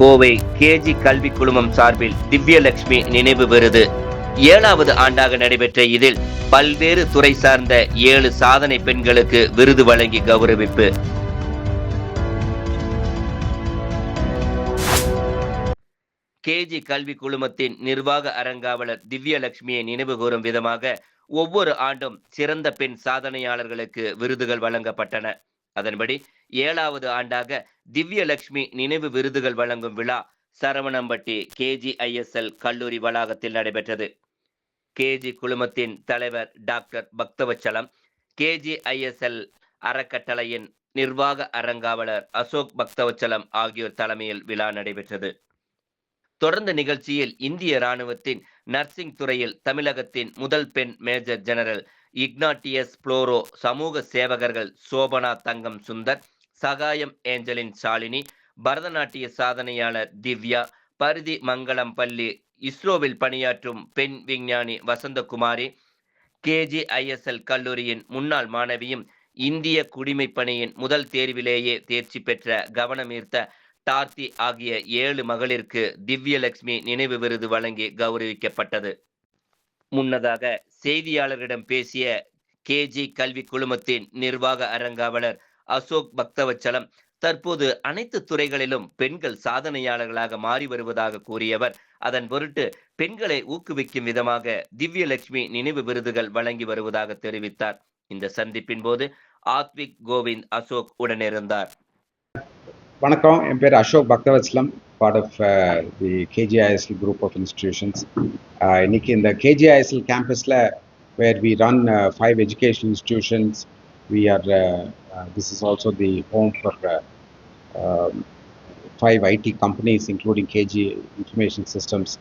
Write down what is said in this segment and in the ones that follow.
Kovai KG கல்வி குழுமம் சார்பில் திவ்யலட்சுமி நினைவு விருது 7வது ஆண்டாக நடைபெற்ற இதில் பல்வேறு துறை சார்ந்த 7 சாதனை பெண்களுக்கு விருது வழங்கி கௌரவிப்பு. கேஜி கல்வி குழுமத்தின் நிர்வாக அரங்காவலர் திவ்யலட்சுமியை நினைவு கூறும் விதமாக ஒவ்வொரு ஆண்டும் சிறந்த பெண் சாதனையாளர்களுக்கு விருதுகள் வழங்கப்பட்டன. அதன்படி 7வது ஆண்டாக திவ்யலட்சுமி நினைவு விருதுகள் வழங்கும் விழா சரவணம்பட்டி KGISL கல்லூரி வளாகத்தில் நடைபெற்றது. கேஜி குழுமத்தின் தலைவர் டாக்டர் பக்தவச்சலம், KGISL அறக்கட்டளையின் நிர்வாக அரங்காவலர் அசோக் பக்தவச்சலம் ஆகியோர் தலைமையில் விழா நடைபெற்றது. தொடர்ந்த நிகழ்ச்சியில் இந்திய ராணுவத்தின் நர்சிங் துறையில் தமிழகத்தின் முதல் பெண் மேஜர் ஜெனரல் இக்னாட்டியஸ் புளோரோ, சமூக சேவகர்கள் சோபனா தங்கம் சுந்தர், சகாயம் ஏஞ்சலின் ஷாலினி, பரதநாட்டிய சாதனையாளர் திவ்யா, பரிதி மங்கலம் பள்ளி இஸ்ரோவில் பணியாற்றும் பெண் விஞ்ஞானி வசந்தகுமாரி, KGISL கல்லூரியின் முன்னாள் மாணவியும் இந்திய குடிமைப் பணியின் முதல் தேர்விலேயே தேர்ச்சி பெற்ற கவனமீர்த்த டார்த்தி ஆகிய 7 மகளிருக்கு திவ்யலட்சுமி நினைவு விருது வழங்கி கௌரவிக்கப்பட்டது. முன்னதாக செய்தியாளர்களிடம் பேசிய கேஜி கல்வி குழுமத்தின் நிர்வாக அரங்காவலர் அசோக் பக்தவச்சலம், தற்போது அனைத்து துறைகளிலும் பெண்கள் சாதனையாளர்களாக மாறி வருவதாக கூறியவர், அதன் பொருட்டு பெண்களை ஊக்குவிக்கும் விதமாக திவ்யலட்சுமி நினைவு விருதுகள் வழங்கி வருவதாக தெரிவித்தார். இந்த சந்திப்பின் போது ஆத்விக் கோவிந்த் அசோக் உடனிருந்தார். வணக்கம், என் பேர் Ashok Bhaktavatsalam, part of the KGISL group of institutions. இன்னைக்கு இந்த KGISL கேம்பஸில் where we run 5 education institutions. We are this is also the home for 5 IT companies including KG information systems.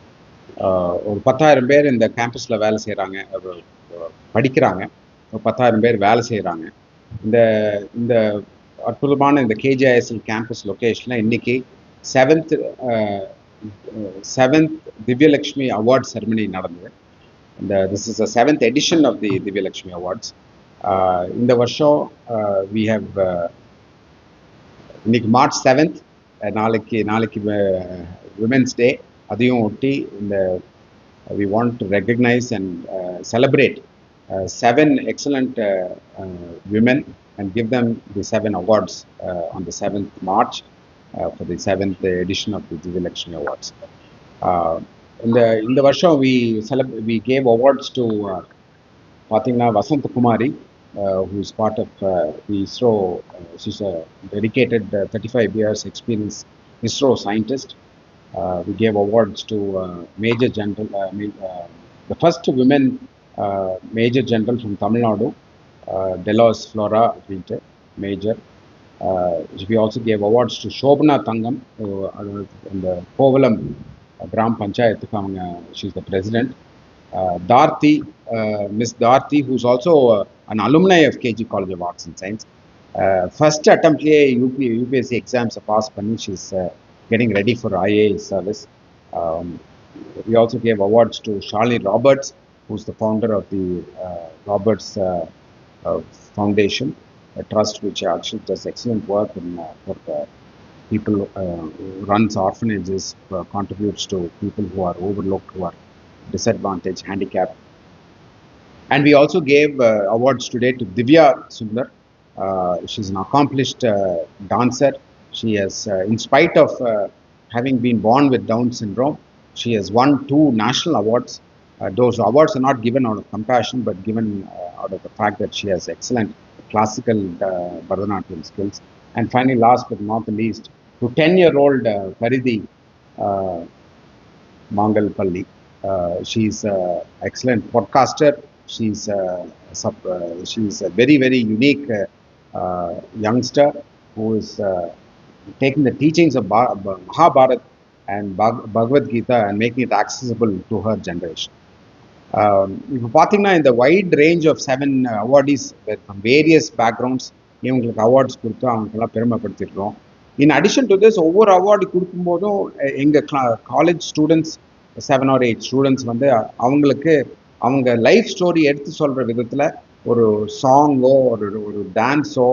ஒரு 10,000 பேர் இந்த கேம்பஸில் வேலை செய்கிறாங்க, படிக்கிறாங்க. 10,000 பேர் வேலை செய்கிறாங்க. இந்த அற்புதமான இந்த KGISL கேம்பஸ் லொக்கேஷனில் இன்னைக்கு 7th திவ்யலட்சுமி அவார்ட் செரமனி நடந்தது. This is 7th edition of the Divyalakshmi awards. இந்த வருஷம் வி ஹவ் இன்னைக்கு March 7th, நாளைக்கு விமென்ஸ் டே. அதையும் ஒட்டி இந்த we want to recognise and celebrate 7 excellent women and give them the 7 awards on the 7th March for the 7th edition of the Divyalakshmi Awards. In the varsha we gave awards to Pathina Vasantakumari, who is part of the ISRO. She's a dedicated 35 years experienced ISRO scientist. We gave awards to Major General, the first women Major General from Tamil Nadu, Delos Flora Winter Major. We also gave awards to Shobana Thangam in the Kovalam Gram Panchayat. She's the president. Darthi, Miss Darthi, who's also an alumni of KG College of Arts and Science. First attempt UPSC exams passed. She's getting ready for IAS service. We also gave awards to Shalini Roberts, who's the founder of the Roberts Foundation, a trust which actually does excellent work for people, runs orphanages, contributes to people who are overlooked, who are disadvantaged, handicapped. And we also gave awards today to Divya Sundar. She's an accomplished dancer. She has, in spite of having been born with Down syndrome, she has won 2 national awards. Those awards are not given out of compassion, but given out of the fact that she has excellent classical Bharatanatyam skills. And finally, last but not the least, to 10-year-old Paridi Mangalpalli. She's an excellent podcaster. She's a very, very unique youngster who is taking the teachings of Mahabharata and Bhagavad Gita and making it accessible to her generation. இப்போ பார்த்தீங்கன்னா இந்த wide range of 7 awardees from various backgrounds இவங்களுக்கு awards கொடுத்து அவங்களுக்கெல்லாம் பெருமைப்படுத்திடுறோம். In addition to this, ஒவ்வொரு award கொடுக்கும்போதும் எங்கள் காலேஜ் ஸ்டூடெண்ட்ஸ் 7 or 8 ஸ்டூடெண்ட்ஸ் வந்து அவங்களுக்கு அவங்க லைஃப் ஸ்டோரி எடுத்து சொல்கிற விதத்தில் ஒரு சாங்கோ ஒரு டான்ஸோ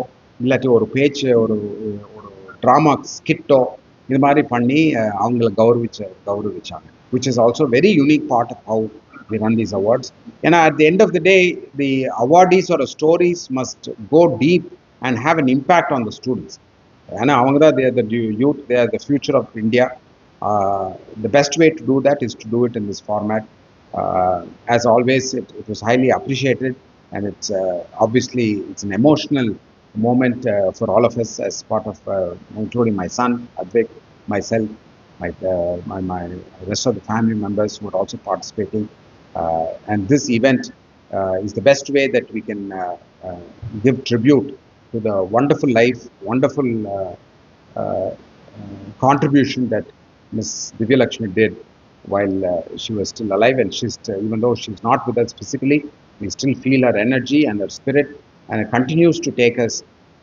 இல்லாட்டி ஒரு பேச்சு ஒரு ட்ராமா ஸ்கிட்டோ இது மாதிரி பண்ணி அவங்கள கௌரவிச்சாங்க, which is also very unique part of how we run these awards. ஏன்னா at the end of the day, the awardees or stories must go deep and have an impact on the students. ஏன்னா அவங்க தான் they are the youth, they are the future of India. The best way to do that is to do it in this format. As always, it was highly appreciated, and it's obviously it's an emotional moment for all of us as part of, including my son Advik, myself, my rest of the family members who are also participating. And this event is the best way that we can give tribute to the wonderful life, wonderful contribution that Ms. Divya Lakshmi did while she was still alive, and she's even though she's not with us physically, we still feel her energy and her spirit, and it continues to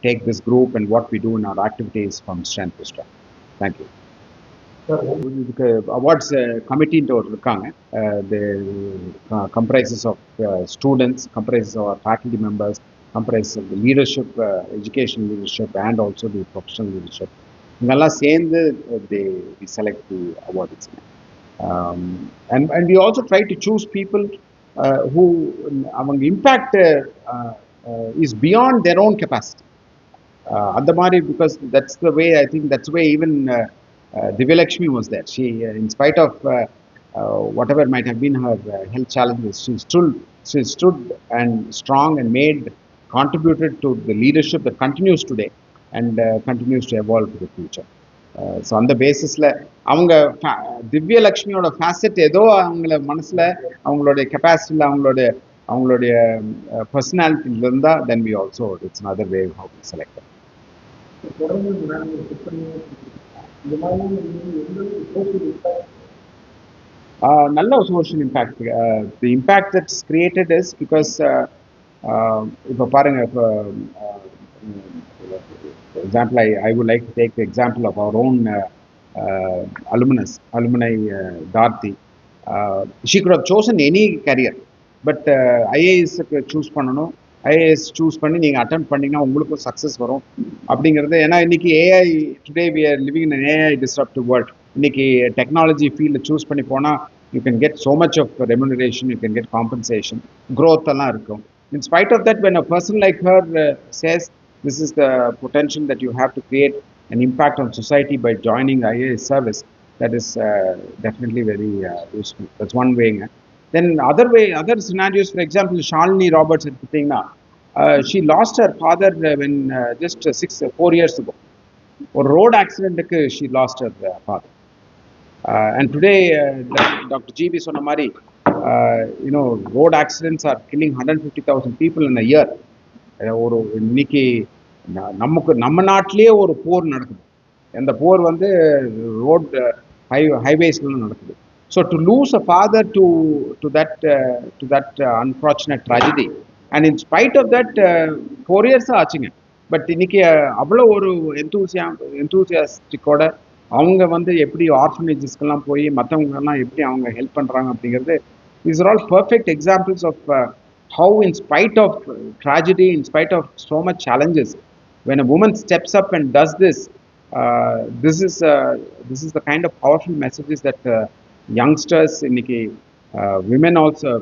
take this group and what we do in our activities from strength to strength. Thank you. இதுக்கு awards கமிட்டின்ட்டு ஒரு இருக்காங்க. Comprises of students, comprises of faculty members, comprises of the leadership, education leadership and also the professional leadership. இவங்கெல்லாம் சேர்ந்து we select the awards. And we also try to choose people who அவங்க impact is beyond their own capacity. அந்த மாதிரி, because that's the way, I think that's the way even Divya Lakshmi was there. She, in spite of whatever might have been her health challenges, she stood and strong and contributed to the leadership that continues today and continues to evolve to the future. So அந்த பேசிஸில் அவங்க திவ்ய லக்ஷ்மியோட facet ஏதோ அவங்கள மனசில் அவங்களுடைய கெப்பாசிட்டியில் அவங்களுடைய பர்சனாலிட்டியில் இருந்தால் then we also it's another way how we select them. நல்ல social impact. The impact that's created is because இப்போ பாருங்க, இப்போ example, I would like to take the example of our own alumni Dharti. She could have chosen any career, but IAS choose பண்ணணும். IAS choose பண்ணி நீங்கள் attempt பண்ணிங்கன்னா உங்களுக்கும் success வரும் அப்படிங்கிறது. ஏன்னா இன்னைக்கு AI, today we are living in an AI disruptive world. இன்னைக்கு டெக்னாலஜி ஃபீல்டில் சூஸ் பண்ணி போனால் you can get so much of remuneration, you can get compensation, growth எல்லாம் இருக்கும். In spite of that, when a person like her says this is the potential that you have to create an impact on society by joining IAS service, that is definitely very useful. That's one way. Then other scenarios, for example, Shalini Roberts, she lost her father when just 4 years ago. Or road accident, she lost her father. And today, Dr. G.B. Sonamari, road accidents are killing 150,000 people in a year. ஒரு இன்னைக்கு நம்ம நாட்டிலே ஒரு போர் நடக்குது. அந்த போர் வந்து road ஹைவேஸ்ல நடக்குது. So to lose a father to that unfortunate tragedy, and in spite of that 4 years ஆச்சுங்க. பட் இன்னைக்கு அவ்வளோ ஒரு எந்தூசியாஸ்டிக்கோட அவங்க வந்து எப்படி ஆர்ஃபனேஜஸ்க்கெல்லாம் போய் மற்றவங்கெல்லாம் எப்படி அவங்க ஹெல்ப் பண்ணுறாங்க அப்படிங்கிறது, these are all perfect examples of how, in spite of tragedy, in spite of so much challenges, when a woman steps up and does this, this is the kind of powerful messages that youngsters, women also,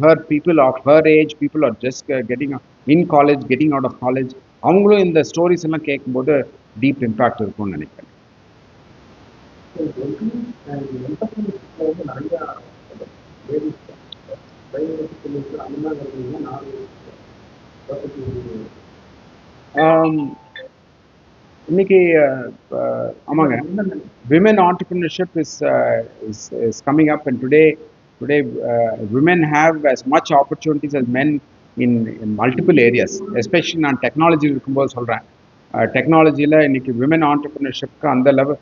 her people of her age, people are just getting in college, getting out of college, அவங்களும் இந்த stories எல்லாம் கேட்கும்போது deep impact இருக்கும்னு நினைக்கிறேன். இன்னைக்கு ஆமாங்க, women entrepreneurship is coming up, and today women have as much opportunities as men in multiple areas, especially நான் technology இருக்கும்போது சொல்கிறேன். டெக்னாலஜியில் இன்னைக்கு விமன் ஆண்டர்பிரினர்ஷிப்க்கு அந்த லெவல்,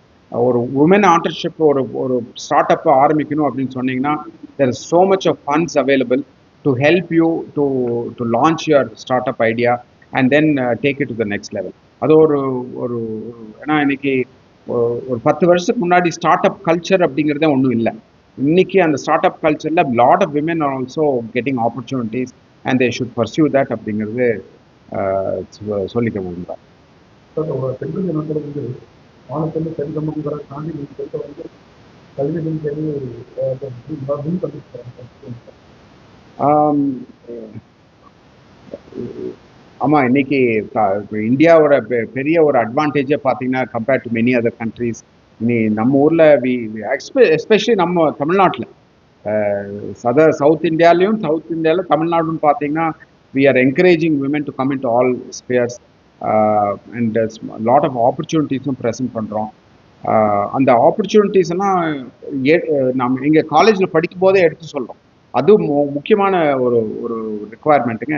ஒரு உமன் ஆண்டர்ஷிப் ஒரு ஸ்டார்ட் அப் ஆரம்பிக்கணும் அப்படின்னு சொன்னீங்கன்னா, there is so much of funds available to help you to launch your startup idea and then take it to the next level. அது ஒரு ஏன்னா இன்னைக்கு ஒரு 10 வருஷத்துக்கு முன்னாடி ஸ்டார்ட் அப் கல்ச்சர் அப்படிங்கிறதே ஒன்றும் இல்லை. இன்னைக்கு அந்த ஸ்டார்ட் அப் கல்ச்சரில் lot of women are also getting opportunities and they should pursue that அப்படிங்கிறது சொல்லிக்க முடியும். ஆணுக்கு பெண் சமூகம் வர தாண்டி நீங்கள் சொல்ல வந்து கல்வியிலும் சரி முன் கல்விக்கிறாங்க. ஆமாம், இன்னைக்கு இந்தியாவோட பெரிய ஒரு அட்வான்டேஜே பார்த்தீங்கன்னா compared to many other countries, இனி நம்ம ஊரில் எஸ்பெஷலி நம்ம தமிழ்நாட்டில் சவுத் இந்தியாவில் தமிழ்நாடுன்னு பார்த்தீங்கன்னா we are encouraging women to come into all spheres, and lot of opportunities present பண்ணுறோம். அந்த ஆப்பர்ச்சுனிட்டிஸ் எல்லாம் நம்ம எங்கள் காலேஜில் படிக்கும் போதே எடுத்து சொல்கிறோம். அது முக்கியமான ஒரு ஒரு ரிக்குவயர்மெண்ட்டுங்க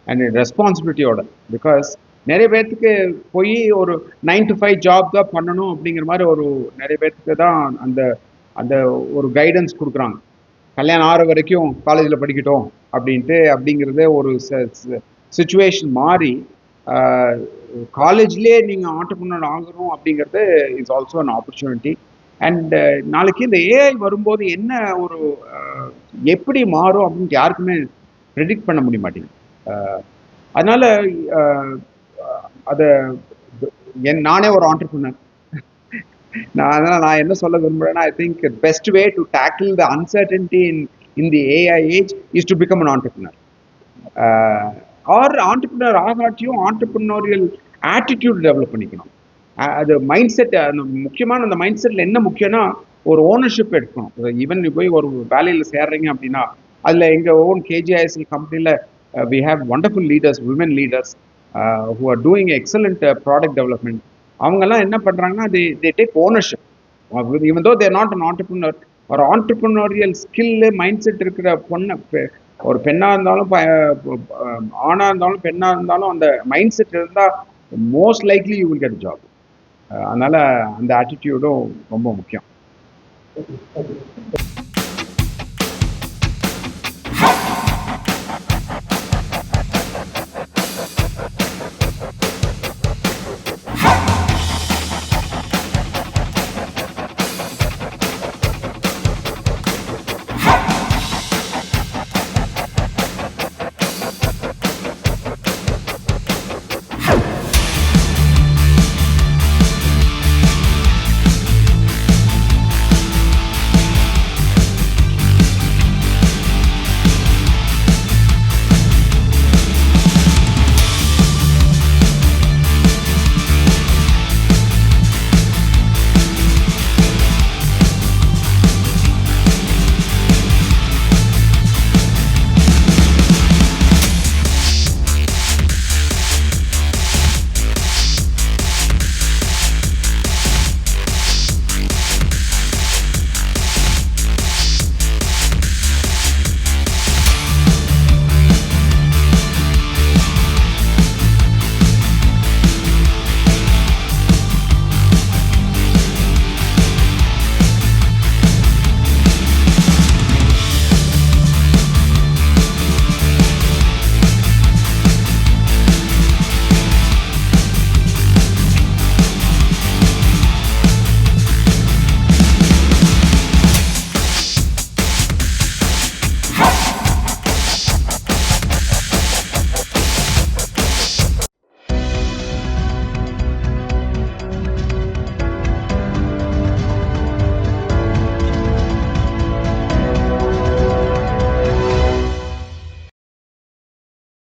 அண்ட் ரெஸ்பான்சிபிலிட்டியோட. பிகாஸ் நிறைய பேர்த்துக்கு போய் ஒரு 9 to 5 ஜாப் தான் பண்ணணும் அப்படிங்கிற மாதிரி நிறைய பேர்த்துக்கு தான் அந்த அந்த ஒரு கைடன்ஸ் கொடுக்குறாங்க. கல்யாணம் ஆகிற வரைக்கும் காலேஜில் படிக்கட்டும் அப்படிங்கிறதே ஒரு சுச்சுவேஷன் மாறி காலேஜ்லேயே நீங்கள் ஆண்டர்ப்ரனர் ஆகணும் அப்படிங்கிறது is also an opportunity. And நாளைக்கு இந்த ஏஐ வரும்போது என்ன ஒரு எப்படி மாறும் அப்படின்ட்டு யாருக்குமே ப்ரெடிக்ட் பண்ண முடிய மாட்டேங்குது. அதனால அதை நானே ஒரு ஆண்டர்ப்ரனர். அதனால் நான் என்ன சொல்ல விரும்புகிறேன்னா, I think best way to tackle the uncertainty in the AI age is to become an entrepreneur. Or entrepreneur ஆகாட்டியும் ஆண்டர்ப்ரனோரியல் ஆட்டிடியூட் டெவலப் பண்ணிக்கணும். அது மைண்ட் செட், அந்த முக்கியமான அந்த மைண்ட் செட்டில் என்ன முக்கியம்னா ஒரு ஓனர்ஷிப் எடுக்கணும். ஈவன் போய் ஒரு வேலையில் சேர்றீங்க அப்படின்னா அதில் எங்கள் ஓன் கேஜிஐஎஸ்எல் கம்பெனியில் we have wonderful leaders, women leaders, who are doing excellent product development. அவங்கெல்லாம் என்ன பண்ணுறாங்கன்னா they take ownership, even though they are not an entrepreneur. ஒரு ஆண்டர்ப்ரனோரியல் ஸ்கில்லு மைண்ட் செட் இருக்கிற ஒரு பெண்ணாக இருந்தாலும் ஆணாக இருந்தாலும் பெண்ணாக இருந்தாலும் அந்த மைண்ட் செட் இருந்தால் most likely you will get job. அதனால் அந்த ஆட்டிடியூடும் ரொம்ப முக்கியம்.